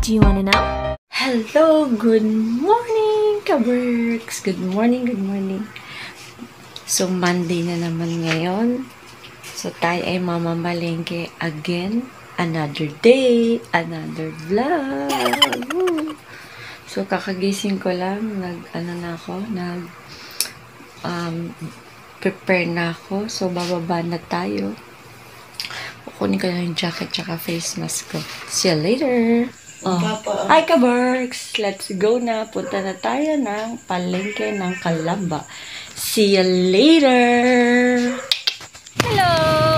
Do you wanna know? Hello, good morning, kaworks! Good morning, good morning. So, Monday na naman ngayon. So, tayo ay mamamalengke again. Another day, another vlog. Woo! So, kakagising ko lang. Prepare na ako. So, bababa na tayo. Kukunin ko lang yung jacket tsaka face mask ko. See you later! Oh. Hi, kaworks! Let's go na. Punta na tayo ng palengke ng Calamba. See you later! Hello!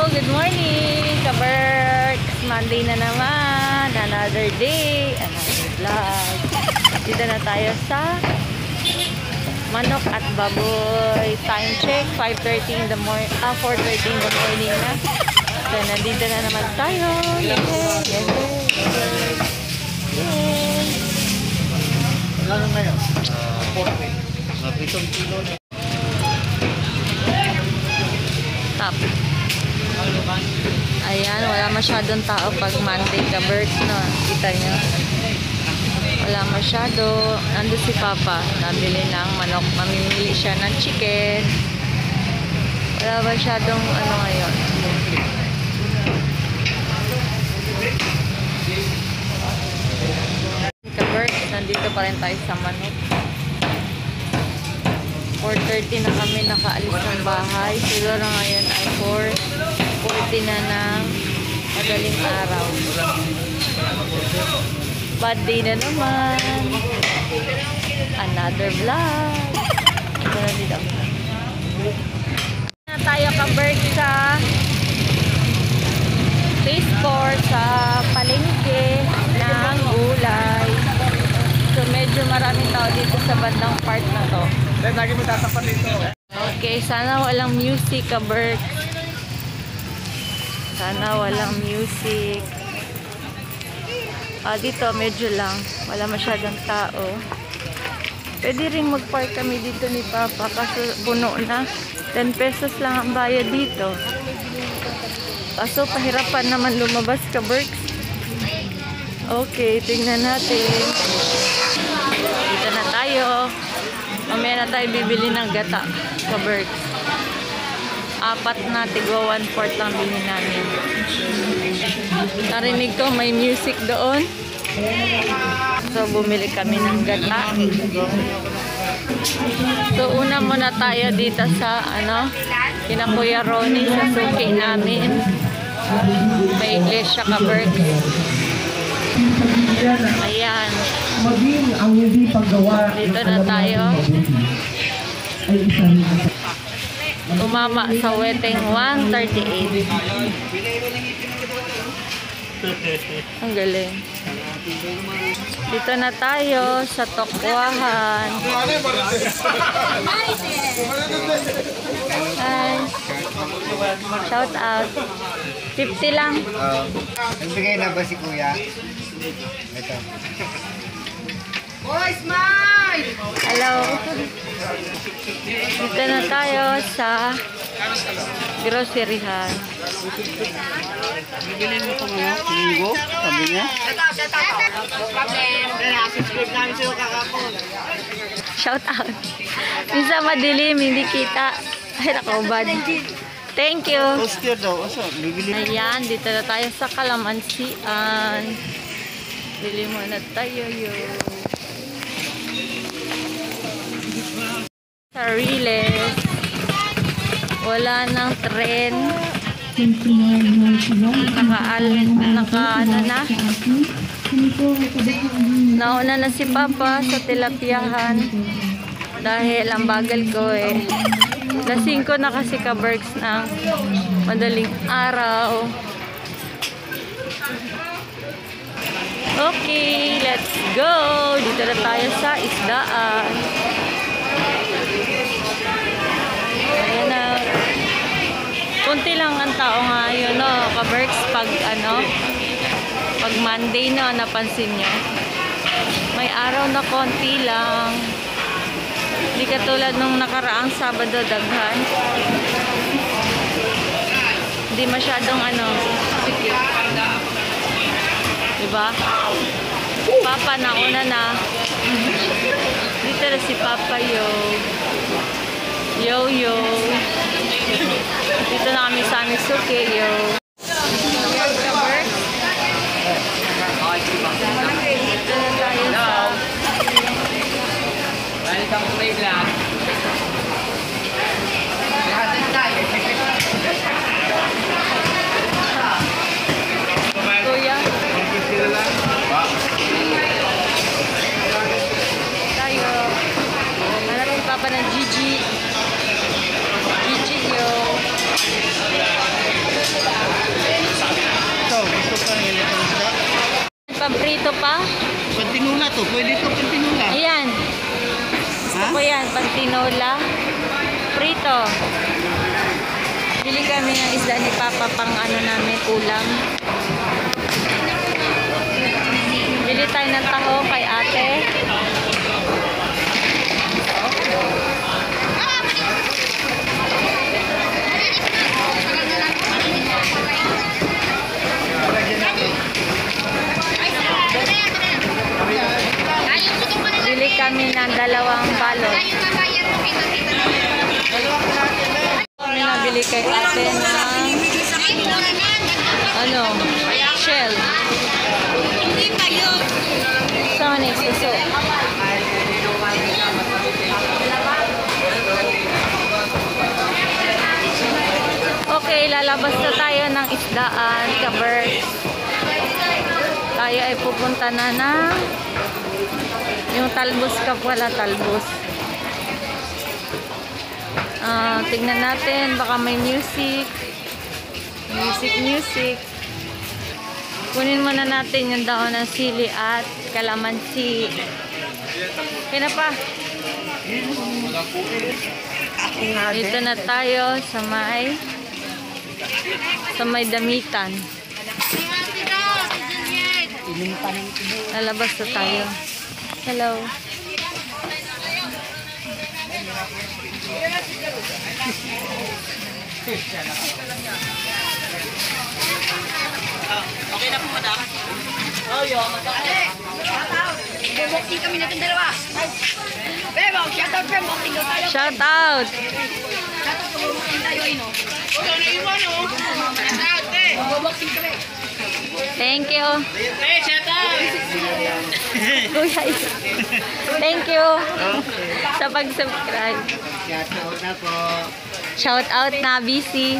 Good morning, kaworks! Monday na naman. Another day. Another vlog. Dito na tayo sa Manok at Baboy. Time check. 5:30 in the morning. 4:30 in the morning na. So, nandito na naman tayo. Ano ngayon? 40. Napitong kilo na. Top. Ayan, wala masyadong tao pag Monday ka birds, no? Kita nyo? Wala masyado. Nandun si Papa. Nabili ng manok. Mamimili siya ng chicken. Wala masyadong ano ngayon. Ka-birds, nandito pa rin tayo sa manok. 4:30 na kami nakaalis ng bahay. Siguro ngayon ay 4:40 na ng madaling araw. Bad day na naman. Another vlog. Ito na dito. Na tayo ka-bird sa Phase 4 sa palengke ng gulay. So medyo maraming tao dito sa bandang part na to. Lagi mo tatapan dito. Okay, sana walang music, ka-bird. Sana walang music. Dito medyo lang. Wala masyadong tao. Pwede rin mag-park kami dito ni Papa kasi puno na. 10 pesos lang ang bayad dito. Kaso pahirapan naman lumabas, ka-birds. Okay, tingnan natin. Dito na tayo. Mamaya na tayo bibili ng gata, ka-birds. 4 na, tigwa 1/4 lang bilhin namin. Narinig ko may music doon. So, bumili kami ng gata. So, una muna tayo dito sa, kina Kuya Ronnie sa suki namin. May iglesia, ka-birds. Ayan. Maging ang hindi paggawa. Dito na tayo. Umama sa weteng 138. Ang galing. Dito na tayo sa Tokwahan. Hi. Shout out. 50 lang. Nagbigay na ba si Kuya? Ito. Boy, smile! Hello. Dito na tayo sa groceryhan. Bibili mo kung linggo? Sabi niya? Shout out. Minsan madilim, hindi kita. Ay, nakauban. Thank you. Poster daw. Asa? Bibili mo? Ayan, dito na tayo sa Kalamansian. Bili muna tayo yun. Sa Riles. Wala nang tren. Nauna na si Papa sa tilapiahan. Dahil ang bagal ko eh. Lasing ko na kasi ka-birds ng madaling araw. Okay, let's go! Dito na tayo sa isdaan. Ayan na. Kunti lang ang tao ngayon, no? Ka-birds, pag Monday na, napansin nyo. May araw na konti lang. Hindi katulad nung nakaraang Sabado, daghan. Hindi masyadong sikip. Diba? Papa, nauna na. Dito na si Papa, yo. Yo, yo. Dito na kami sa Misuke, yo. Dito na tayo sa... Balik ang play lang. Kuya. Tayo. Hanap si Papa ng Gigi. Gigi, yo. So, gusto ka nila ito siya? Pabrito pa? Pantinula to. Pwede to pantinula. Ayan. Gusto ko yan. Pantinola. Prito. Bili kami ng isda ni Papa pang ano namin, ulam. Bili tayo ng taho kay ate. Bili kami ng dalawang balot. Kami nabili kay ate ng ano, shell. Saan na suso? Okay, lalabas na tayo ng isdaan, kabers. Tayo ay pupunta na ng yung talbos ka pala, talbos. Tignan natin, baka may music. Music. Kunin muna natin yung daon ng sili at kalamansi. Kaya na pa. Dito na tayo sa may damitan. Lalabas na tayo. Hello. Okay na po, madam. Oh, yo, magkakit. Beboxing kami natin dalawa. Bebox, shoutout friend, boxing daw tayo. Shout out. Shoutout, beboxing tayo, no? Ito na iwan, oh. Shoutout, eh. Beboxing kami. Thank you. Eh, shoutout. Kuya, thank you sa pag-subscribe. Shoutout na po. Shout out na busy.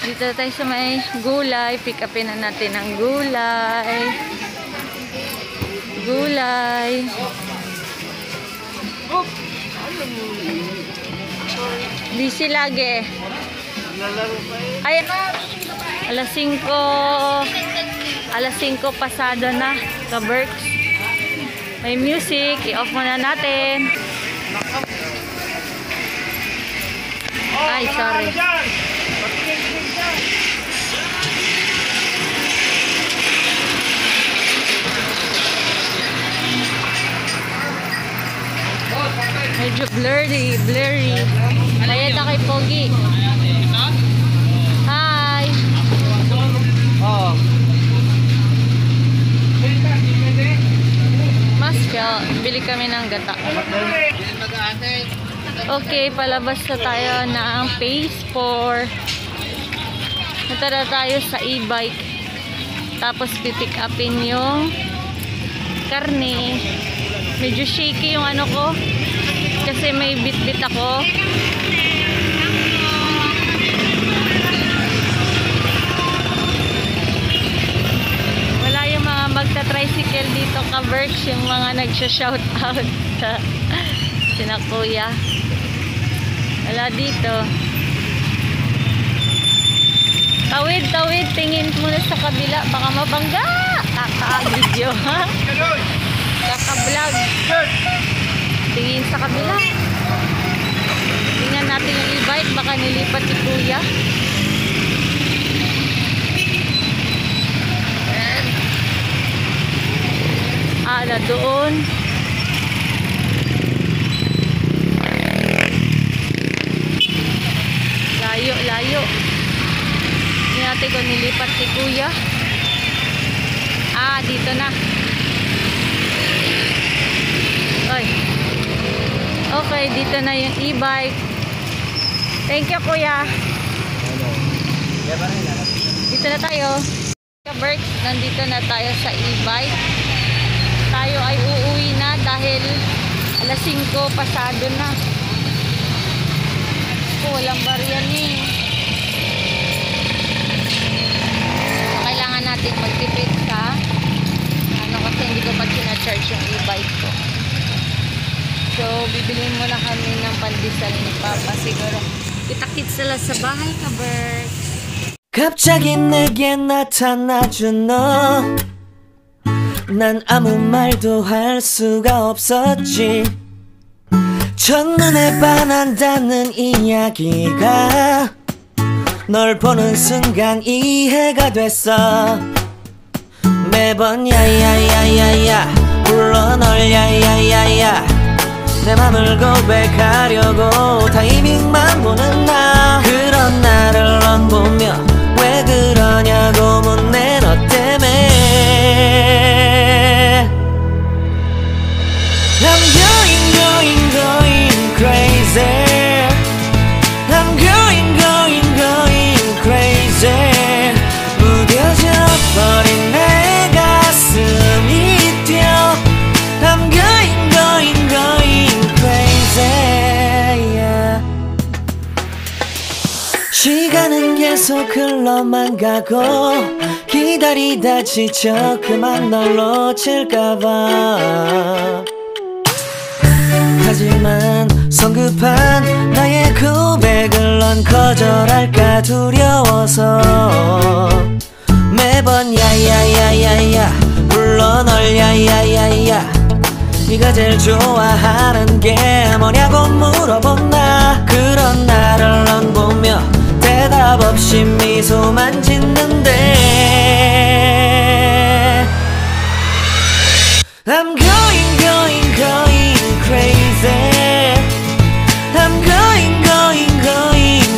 Dito tayo sa may gulay. Pick upin na natin ang gulay. Busy lagi. Ay, alas 5 pasado na, ka-Berks. May music, i-off muna natin. Ay, sorry. Medyo blurry. Bayad na kay Pogi. Hi! Oh. Maskel, bili kami ng gata. Okay, palabas na tayo ng phase 4. Punta na tayo sa e-bike. Tapos pipick upin yung karne. Medyo shaky yung ano ko. Kasi may bit-bit ako. Wala yung mga magta-tricycle dito, ka-Berks, yung mga nagsha-shoutout sa sina kuya. Wala dito. Tawid, tingin muna sa kabila, baka mabangga. Kaka-video, ha? Kaka-vlog. Tingin sa kabila. Tingnan natin yung e-bike, baka nilipat si kuya. Na doon. Layo. ko nilipat ni Kuya. Ah, dito na. Oy. Okay, dito na yung e-bike. Thank you, Kuya. Dito na tayo. Kaberks, nandito na tayo sa e-bike. Tayo ay uuwi na dahil alas 5 pasado na. Walang baryan eh. Kailangan natin magtipid sa kasi hindi ko pa sinacharge yung e-bike ko. So, bibiliin muna kami ng pandesal ni Papa siguro. Kita-kits sila sa bahay, Kaberks. 갑자기 내게 나타나준 너 난 아무 말도 할 수가 없었지 첫눈에 반한다는 이야기가 널 보는 순간 이해가 됐어 매번 야야야야야 불러 널 야야야야 내 맘을 고백하려고 타이밍만 보는 나 그런 나를 넌 보며 왜 그러냐고 묻네 너 때문에 I'm going crazy I'm going crazy 무뎌져 버린 내 가슴이 뛰어 I'm going crazy yeah. 시간은 계속 흘러만 가고 기다리다 지쳐 그만 널 놓칠까봐 하지만 성급한 나의 고백을 넌 거절할까 두려워서 매번 야야야야야 불러 널 야야야야 네가 제일 좋아하는 게 뭐냐고 물어본 나 그런 나를 넌 보며 대답 없이 미소만 짓는데 I'm going crazy I'm going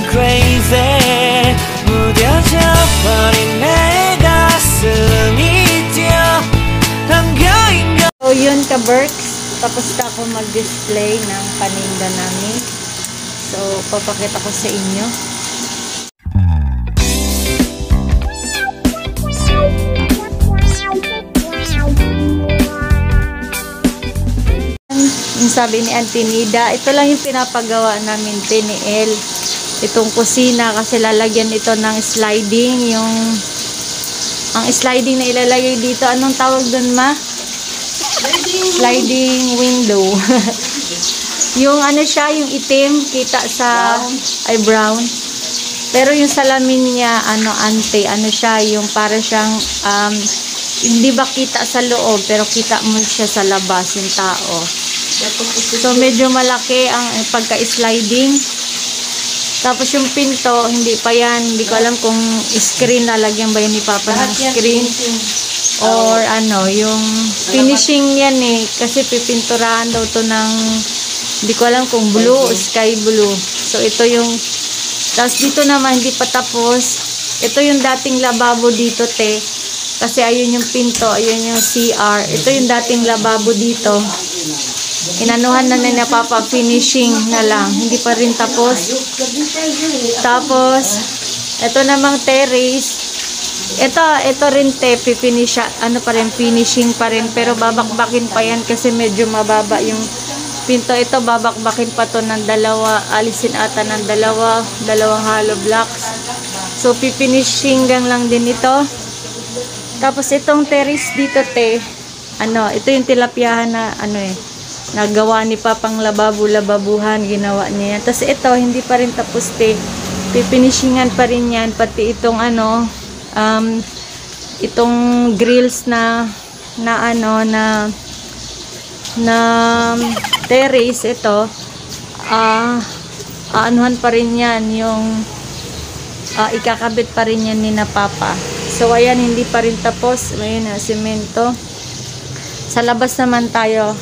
crazy 무뎌져 버린 내 가슴이 뛰어 I'm going So yun, Kaberks, tapos na ako mag-display ng paninda namin. So papakita ko sa inyo. Yung sabi ni Auntie Nida, ito lang yung pinapagawa namin PNL. Itong kusina kasi lalagyan ito ng sliding. Ang sliding na ilalagay dito, anong tawag dun, ma? Sliding window. Yung ano siya, yung itim, kita sa brown. Pero yung salamin niya, ano siya, yung para siyang hindi ba kita sa loob, pero kita mo siya sa labas, yung tao. So medyo malaki ang pagka-sliding. Tapos yung pinto, hindi pa yan, hindi ko alam kung screen, lalagyan ba yan ni Papa ng screen or yung finishing yan eh, kasi pipinturahan daw to ng, hindi ko alam kung blue o sky blue. So ito yung, tapos dito naman hindi pa tapos, ito yung dating lababo dito te, kasi ayun yung pinto, ayun yung CR, ito yung dating lababo dito. Inanuhan na na Papa, finishing na lang, hindi pa rin tapos. Tapos ito namang terrace, ito rin te, pipinish, finishing pa rin, pero babakbakin pa yan kasi medyo mababa yung pinto. Ito babakbakin pa to ng alisin ata ng dalawang hollow blocks. So pipinishing lang din ito. Tapos itong terrace dito te, ito yung tilapyahan na nagawa ni Papang lababuhan, ginawa niya yan. Tapos ito, hindi pa rin tapos te. Pipinishingan pa rin yan. Pati itong itong grills na terrace, ito, aanuhan pa rin yan. Yung ikakabit pa rin yan ni na Papa. So, ayan, hindi pa rin tapos. Ayan na, semento. Sa labas naman tayo.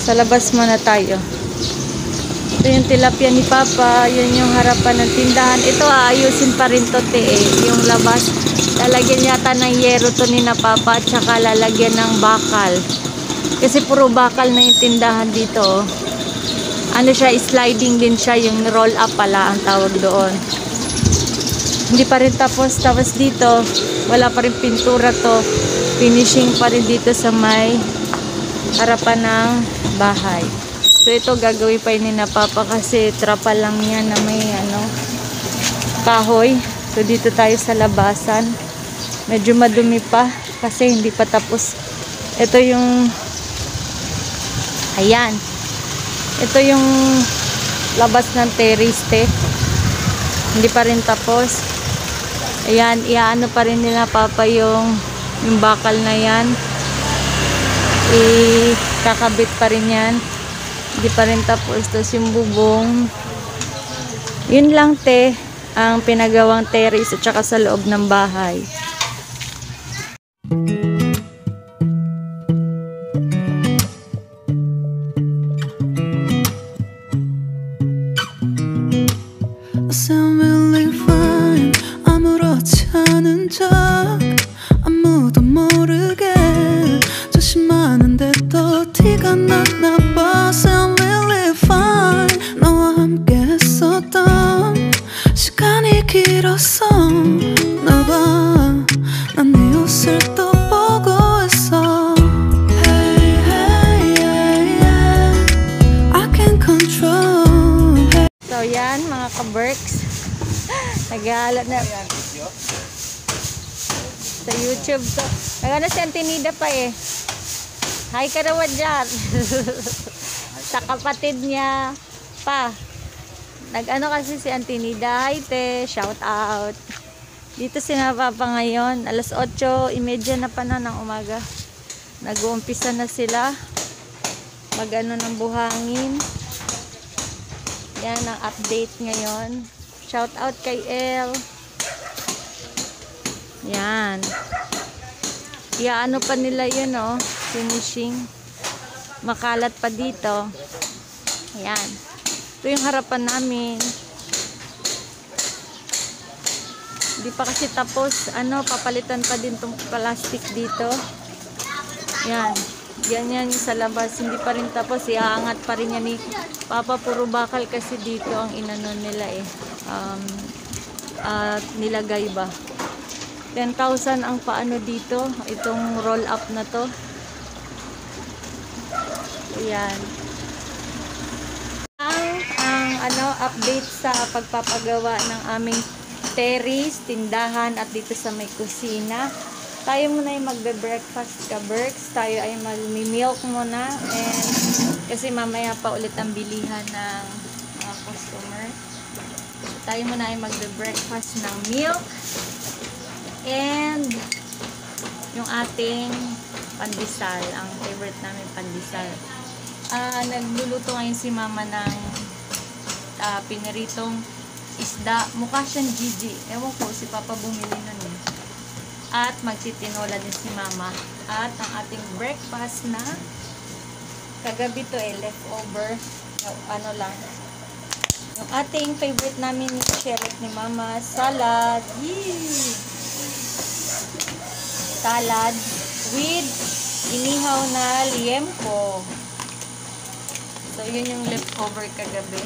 Sa labas muna tayo. Ito yung tilapia ni Papa. Yun yung harapan ng tindahan. Ito aayusin pa rin to yung labas. Lalagyan yata ng yero to ni na Papa. At saka lalagyan ng bakal. Kasi puro bakal na yung tindahan dito. Ano siya, sliding din siya. Yung roll up pala ang tawag doon. Hindi pa rin tapos. Tapos dito, wala pa rin pintura to. Finishing pa rin dito sa may harapan ng bahay. So ito gagawin pa ni na Papa kasi trapa lang yan na may kahoy. So dito tayo sa labasan. Medyo madumi pa kasi hindi pa tapos. Ito yung ayan. Ito yung labas ng terrace. Hindi pa rin tapos. Ayan, iaano pa rin nila Papa yung bakal na yan. Kakabit pa rin yan. Hindi pa rin tapos. Tapos yung bubong. Yun lang ang pinagawang terrace at saka sa loob ng bahay. I sound really fine. 아무렇지 않은 척 아무도 모르게 조심하는데 또 티가 났나 봐. Sound really fine. 너와 함께 했었던 시간이 길었어 나봐. 난 네 옷을 또 보고 있어. Hey, hey, hey, hey. I can't control. Hey. So yan mga ka-Berks. Nag-aalat na sa YouTube to. Nagano si Antinida pa Hi ka naman dyan. Sa kapatid niya pa. Nag-ano kasi si Antinida. Hi te, shout out. Dito si na Papa ngayon. Alas 8:30 na pa ng umaga. Nag-uumpisa na sila. Mag-ano ng buhangin. Yan ang update ngayon. Shout out kay El. Yan. Iaano pa nila yun finishing. Makalat pa dito. Yan. Ito yung harapan namin. Hindi pa kasi tapos. Papalitan pa din tong plastic dito. Yan. Ganyan yung sa labas. Hindi pa rin tapos. Iaangat pa rin yan ni Papa. Puro bakal kasi dito ang inanon nila nilagay ba. 10,000 ang paano dito. Itong roll up na to. Ayan. Ang update sa pagpapagawa ng aming terrace, tindahan at dito sa may kusina. Tayo muna yung magbe-breakfast ka-Berks. Tayo ay mag-milk muna. And kasi mamaya pa ulit ang bilihan ng mga customer. Tayo muna ay magbe-breakfast ng milk. And yung ating pandesal. Ang favorite namin pandesal. Nagluluto ngayon si Mama ng piniritong isda. Mukha siyang Gigi. Ewan ko, si Papa bumili nun At magtitinola din si Mama. At ang ating breakfast na kagabi to leftover. Lang. Yung ating favorite namin ni Sherry ni Mama, salad. Yee! Salad with inihaw na liempo. So, yun yung leftover kagabi.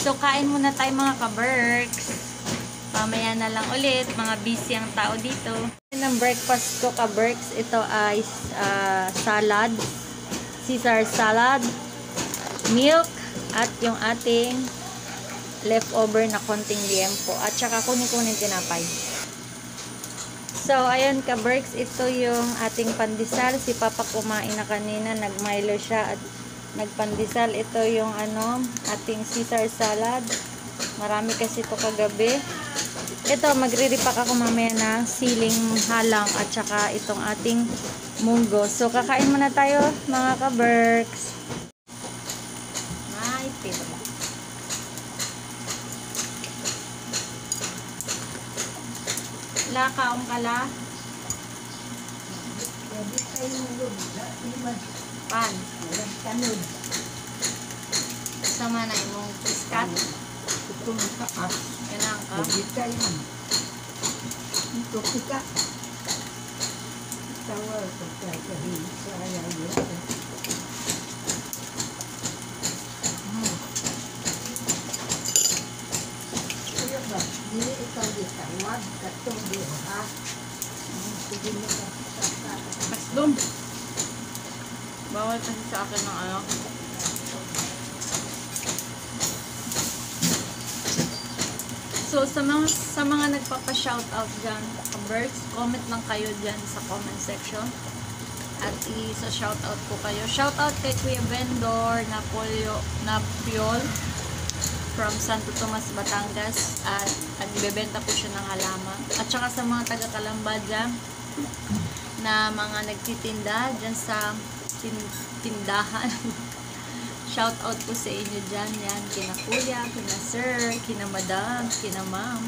So, kain muna tayo mga ka-Berks. Mamaya na lang ulit. Mga busy ang tao dito. Ang breakfast ko ka-Berks. Ito ay salad. Caesar salad. Milk. At yung ating leftover na konting liempo. At saka kunin tinapay. So, ayan ka-Berks. Ito yung ating pandesal. Si Papa kumain na kanina. Nag-Milo siya at nagpandesal. Ito yung ating Caesar salad. Marami kasi ito kagabi. Ito, magre-repack ako mamaya na siling halang at saka itong ating munggo. So, kakain muna tayo mga ka-Berks. Ay, pito ba? Lakaong kala. Pan. sama na imong piskat. Kanang ka. Kasdom. Bawal kasi sa akin ng ano. So, sa mga nagpapa-shoutout dyan, ka-Berks, comment lang kayo dyan sa comment section. At isa-shoutout ko kayo. Shoutout kay Kuya Vendor Napiol from Santo Tomas, Batangas. At nagbebenta po siya ng halaman. At saka sa mga taga-Kalamba dyan, na mga nagtitinda dyan sa tindahan. Shout out po sa inyo dyan. Yan, kina kuya, kina sir, kina madam, kina ma'am.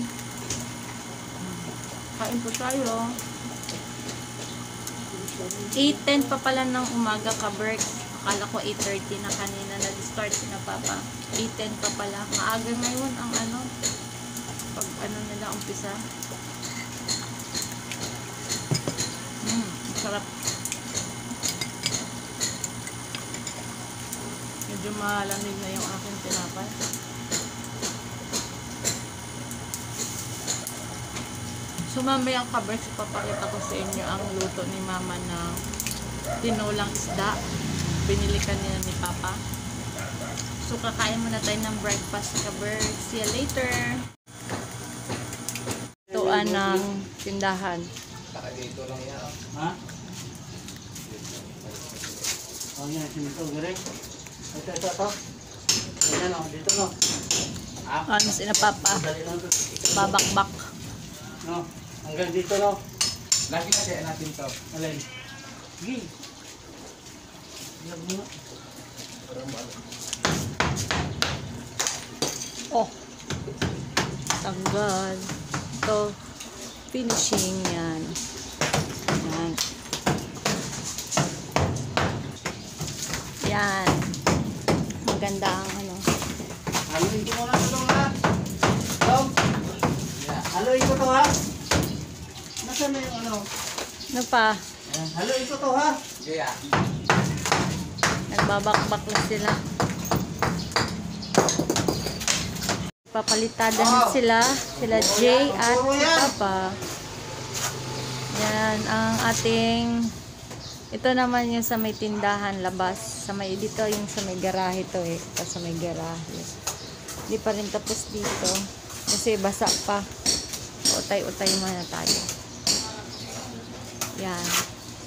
Kain po tayo. 8:10 pa pala ng umaga, ka-Berks. Akala ko 8:30 na kanina. Nag-start si na papa. 8:10 pa pala. Maaga ngayon ang ano. Pag ano nila umpisa. Sarap. Medyo malamig na yung aking tinapay. So mamaya ang ka-Berks, ipapakita ko sa inyo ang luto ni mama ng tinulang isda. Binili kanina ni papa. So kakain muna tayo ng breakfast, ka-Berks. See you later. Tuan ng tindahan. Dito lang yan. Ha? Oh, yan. Sinito, gare. Ito. Ayan o, dito no. Ano sila papa? Dali lang to. Babakbak. No, hanggang dito no. Lagi na kaya natin to. Alay. Sige. Lag mo. Oh. Tanggal. Ito. Finishing yan. Yan. Yan. Maganda ang ano. Haluin ko muna ito ha. Tom. Haluin ko to ha. Nasaan na yung ano? Ano pa? Ayan. Haluin ko to ha. Jaya. Nagbabakbak na sila. Papalitada na sila. Sila Jay at Papa. Yan ang ating... Ito naman yung sa may tindahan labas. Sa may dito yung sa may garahe to eh. Ito sa may garahe. Hindi pa rin tapos dito. Kasi basa pa. Utay-utay muna tayo. Yan.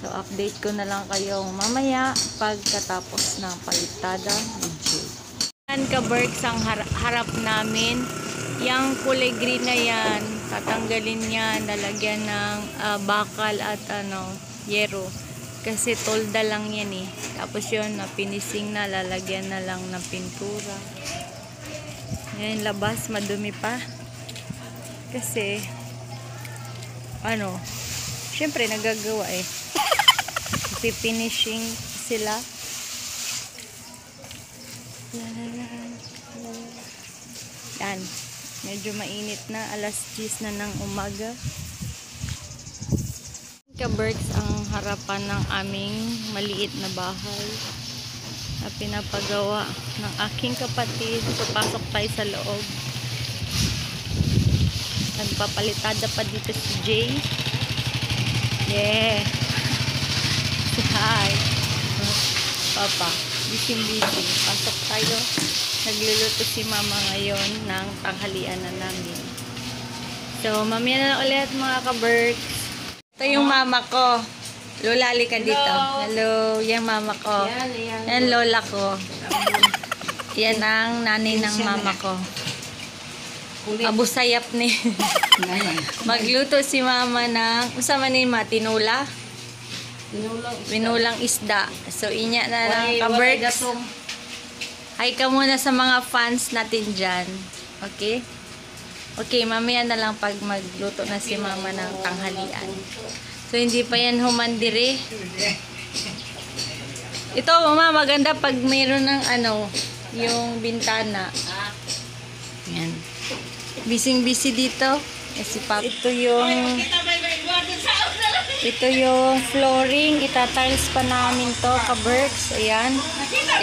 So update ko na lang kayo mamaya pagkatapos ng palitada ni Jay. Yan ka-Berks ang harap namin. Yung kulay green na yan, tatanggalin yan, lalagyan ng bakal at yero. Kasi tolda lang yan eh. Tapos yun, finising na, lalagyan na lang ng pintura. Yan, labas, madumi pa. Kasi, syempre nagagawa eh. Finishing sila. Yan. Medyo mainit na. Alas 10 na ng umaga. Ka-Berks ang harapan ng aming maliit na bahay na pinapagawa ng aking kapatid. So, pasok tayo sa loob. Nagpapalitada pa dito si Jay. Yeah. Hi. Papa. Busy. Pasok tayo. Nagluluto si mama ngayon ng tanghalian na namin. So, mamaya na ulit mga ka-Berks. Ito yung mama ko. Lola, ka dito. Hello. Yan mama ko. Yan lola ko. Yan ang nanay ng mama ko. Abu sayap ni. Magluto si mama ng, usama ni tinula? Pinulang isda. So, inya na lang ka-Berks. Hi ka muna sa mga fans natin dyan. Okay? Okay, mamaya na lang pag magluto na si mama ng tanghalian. So, hindi pa yan humandiri. Ito, mama, maganda pag mayroon ng yung bintana. Yan. Busy dito. Si Papa. Ito yung flooring. Itatiles pa namin to, ka-Berks. Ayan.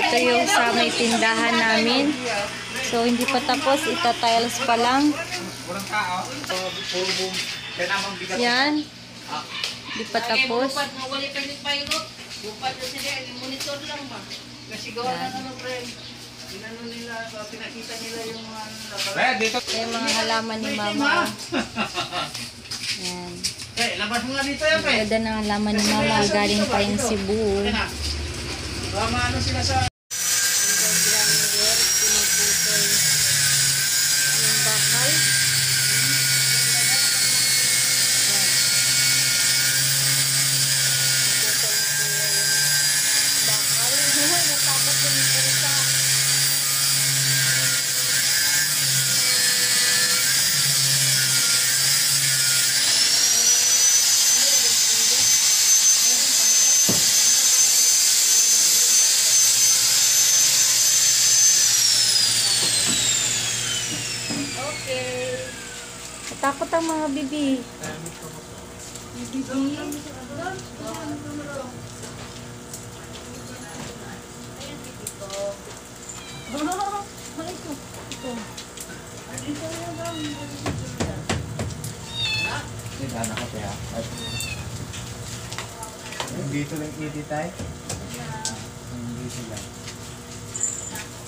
Ito yung sa may tindahan namin. So, hindi pa tapos. Itatiles pa lang. Yan. Hindi pa tapos. Pinakita nila yung Yung mga halaman ni Mama. Yan. labas mo nga dito yan, pre. Ganda ng halaman ni Mama. Galing pa yung Cebu. Ano sila sa... Yung bakal. Takot ang mga bibi. Dito lang ititay. Dito lang.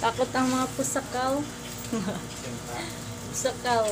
Takot ang mga pusakaw. Pusakaw.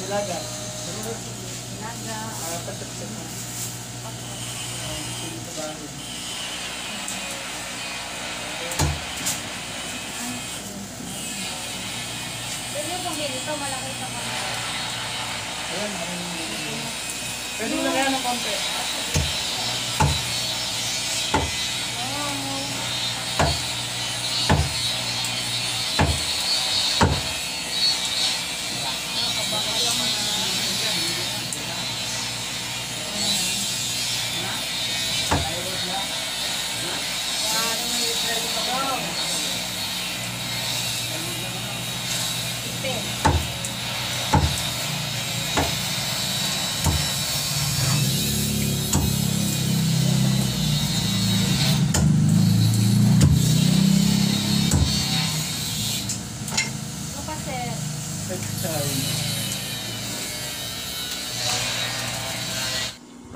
Nilaga. Pwede na kaya ng konti.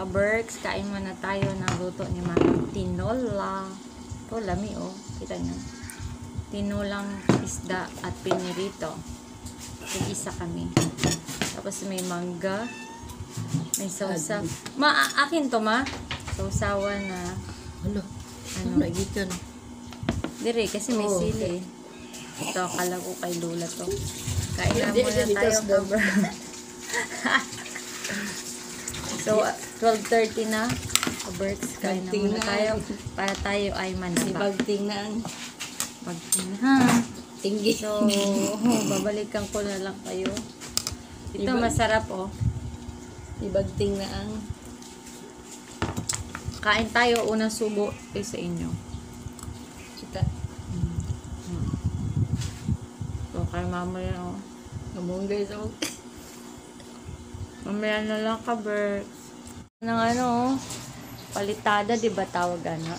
Ka-Berks, kain muna tayo ng luto ni Mama. Tinola. Ito, lami oh. Kita nyo. Tinolang isda at pinirito. Tig-isa kami. Tapos may mangga. May sausaw. Akin to, Ma. Sausawan na. Ano? Nagitan. Dire, kasi may sili. Ito, akala ko kay Lola to. Kain na muna tayo, ka-Berks. So, 12:30 na. Ka-Berks, kain na muna tayo. Para tayo ay manaba. Ibagting na ang Bagting na. tinggi. So, babalikan ko na lang kayo. Ito masarap oh. Ibagting na ang Kain tayo, unang subo ay sa inyo. kita. So, kay Mama yan oh. Gamong guys ako. Mamaya na lang ka, Berks. Nang ano, palitada, di ba tawag ano?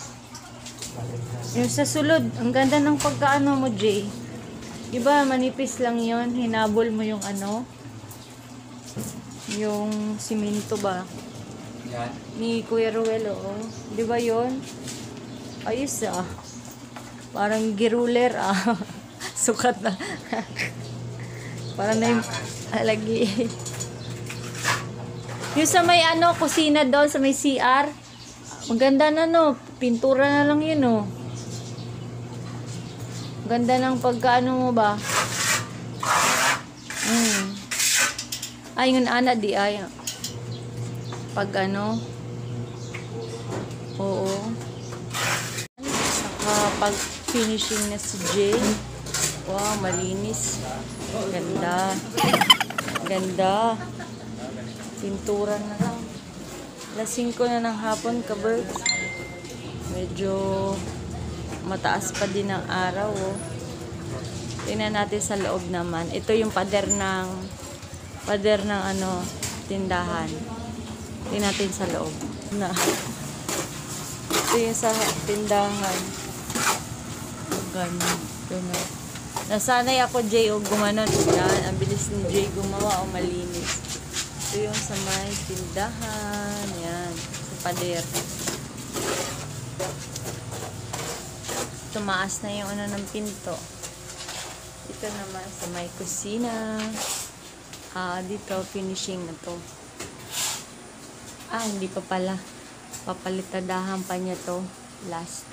Yung sa sulod, ang ganda ng pagkaano mo, Jay. Di ba, manipis lang yon, hinabol mo yung ano, yung simento ba? Yan. Ni Kuya Ruel, oh. Di ba yun? Ayos ah. Parang giruler ah. Sukat na. Parang na yung alagi. Yung sa may ano, kusina doon, sa may CR. Maganda na no. Pintura na lang yun oh. Ganda ng pagkaano mo ba? Ay, yun ana di ay. Pag ano. Oo. Saka pag finishing na si Jay. Wow, malinis. Ganda. Ganda. Pintura na lang. Alas 5 na ng hapon, ka-birds. Medyo mataas pa din ang araw, oh. Tingnan natin sa loob naman. Ito yung pader ng ano, tindahan. Tingnan natin sa loob. Na. Ito yung sa tindahan. Ganun. Ganun. Nasanay ako, Jay, o gumanon. Yan. Ang bilis ni Jay gumawa o malinis. Ito yung sa may tindahan. Yan. Sa pader. Tumaas na yung ano ng pinto. Ito naman sa may kusina. Dito, finishing na to. Hindi pa pala. Papalitadahan pa niya to. Last.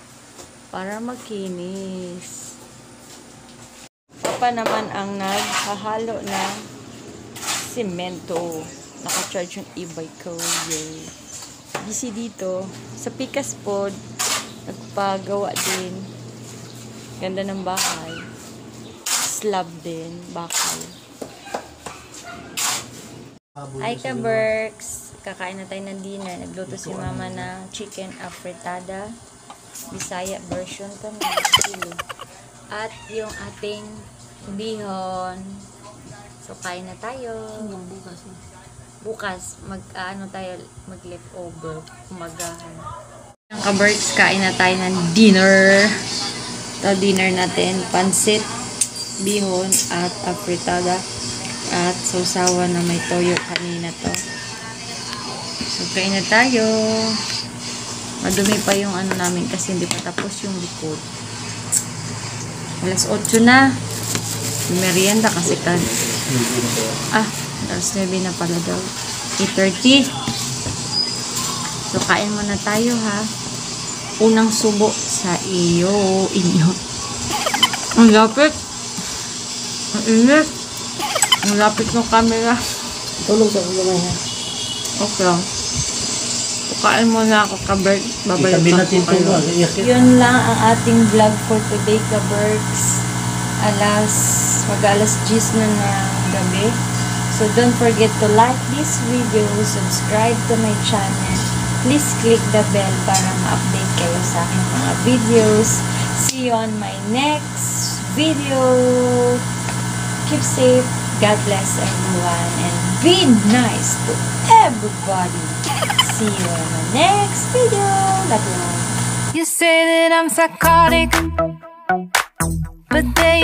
Para makinis. Pa naman ang naghahalo ng simento. Naka-charge yung e-bike ko. Yay. Busy dito. Sa Pikas Pod, nagpagawa din. Ganda ng bahay. Slab din. Bakal. Hi ka, Berks. Kakain na tayo ng dinner. Nagluto si mama ng chicken afritada. Bisaya version to. At yung ating bihon. So, kain na tayo. Bukas, mag-leftover. Umagahan. Ang ka-Berks, kain na tayo ng dinner. Ito, dinner natin. Pansit, bihon, at afritada. At sausawan na may toyo kanina to. So, kain na tayo. Madumi pa yung ano namin kasi hindi pa tapos yung likod. Alas 8 na. Merienda kasi alas 9 na pala daw. 8:30. So, kain muna tayo ha. Unang subo sa inyo. Ang lapit. Ang init. Ang lapit ng camera. Tulong sa ulo ha. Okay lang. Kain muna ako, ka-Berk. Babalik Itabi pa natin ko kayo. Yun lang ang ating vlog for today, ka-Berks. Mag-alas 10 na ng gabi. So, don't forget to like this video, subscribe to my channel. Please click the bell para ma-update kayo sa aking mga videos. See you on my next video. Keep safe. God bless everyone. And be nice to everybody. See you in the next video. Love you. You say that I'm psychotic, but they